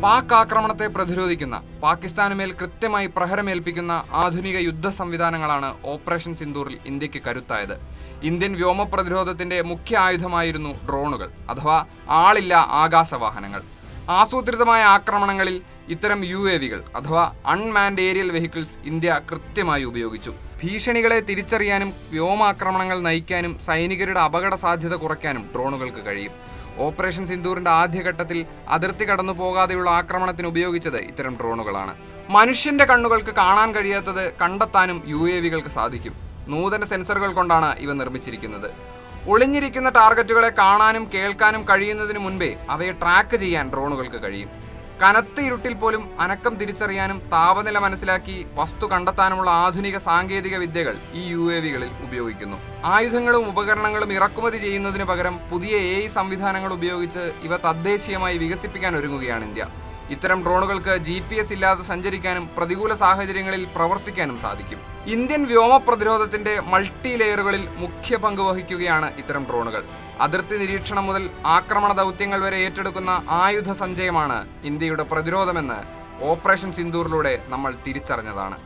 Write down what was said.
പാക് ആക്രമണത്തെ പ്രതിരോധിക്കുന്ന, പാകിസ്ഥാനുമേൽ കൃത്യമായി പ്രഹരമേൽപ്പിക്കുന്ന ആധുനിക യുദ്ധ സംവിധാനങ്ങളാണ് ഓപ്പറേഷൻ സിന്ദൂറിൽ ഇന്ത്യക്ക് കരുത്തായത്. ഇന്ത്യൻ വ്യോമ പ്രതിരോധത്തിന്റെ മുഖ്യ ആയുധമായിരുന്നു ഡ്രോണുകൾ അഥവാ ആളില്ല ആകാശവാഹനങ്ങൾ. ആസൂത്രിതമായ ആക്രമണങ്ങളിൽ ഇത്തരം UAVകൾ അഥവാ അൺമാൻഡ് ഏരിയൽ വെഹിക്കിൾസ് ഇന്ത്യ കൃത്യമായി ഉപയോഗിച്ചു. ഭീഷണികളെ തിരിച്ചറിയാനും വ്യോമാക്രമണങ്ങൾ നയിക്കാനും സൈനികരുടെ അപകട സാധ്യത കുറയ്ക്കാനും ഡ്രോണുകൾക്ക് കഴിയും. ഓപ്പറേഷൻ സിന്ദൂറിന്റെ ആദ്യഘട്ടത്തിൽ അതിർത്തി കടന്നു പോകാതെയുള്ള ആക്രമണത്തിന് ഉപയോഗിച്ചത് ഇത്തരം ഡ്രോണുകളാണ്. മനുഷ്യന്റെ കണ്ണുകൾക്ക് കാണാൻ കഴിയാത്തത് കണ്ടെത്താനും UAVകൾക്ക് സാധിക്കും. നൂതന സെൻസറുകൾ കൊണ്ടാണ് ഇവ നിർമ്മിച്ചിരിക്കുന്നത്. ഒളിഞ്ഞിരിക്കുന്ന ടാർഗറ്റുകളെ കാണാനും കേൾക്കാനും കഴിയുന്നതിന് മുൻപേ അവയെ ട്രാക്ക് ചെയ്യാൻ ഡ്രോണുകൾക്ക് കഴിയും. കനത്ത ഇരുട്ടിൽ പോലും അനക്കം തിരിച്ചറിയാനും താപനില മനസ്സിലാക്കി വസ്തു കണ്ടെത്താനുമുള്ള ആധുനിക സാങ്കേതിക വിദ്യകൾ ഈ UAVകളിൽ ഉപയോഗിക്കുന്നു. ആയുധങ്ങളും ഉപകരണങ്ങളും ഇറക്കുമതി ചെയ്യുന്നതിന് പകരം പുതിയ AI സംവിധാനങ്ങൾ ഉപയോഗിച്ച് ഇവ തദ്ദേശീയമായി വികസിപ്പിക്കാൻ ഒരുങ്ങുകയാണ് ഇന്ത്യ. ഇത്തരം ഡ്രോണുകൾക്ക് GPS ഇല്ലാതെ സഞ്ചരിക്കാനും പ്രതികൂല സാഹചര്യങ്ങളിൽ പ്രവർത്തിക്കാനും സാധിക്കും. ഇന്ത്യൻ വ്യോമ പ്രതിരോധത്തിന്റെ മൾട്ടി ലെയറുകളിൽ മുഖ്യ പങ്ക് വഹിക്കുകയാണ് ഇത്തരം ഡ്രോണുകൾ. അതിർത്തി നിരീക്ഷണം മുതൽ ആക്രമണ ദൗത്യങ്ങൾ വരെ ഏറ്റെടുക്കുന്ന ആയുധ സഞ്ചയമാണ് ഇന്ത്യയുടെ പ്രതിരോധമെന്ന് ഓപ്പറേഷൻ സിന്ദൂറിലൂടെ നമ്മൾ തിരിച്ചറിഞ്ഞതാണ്.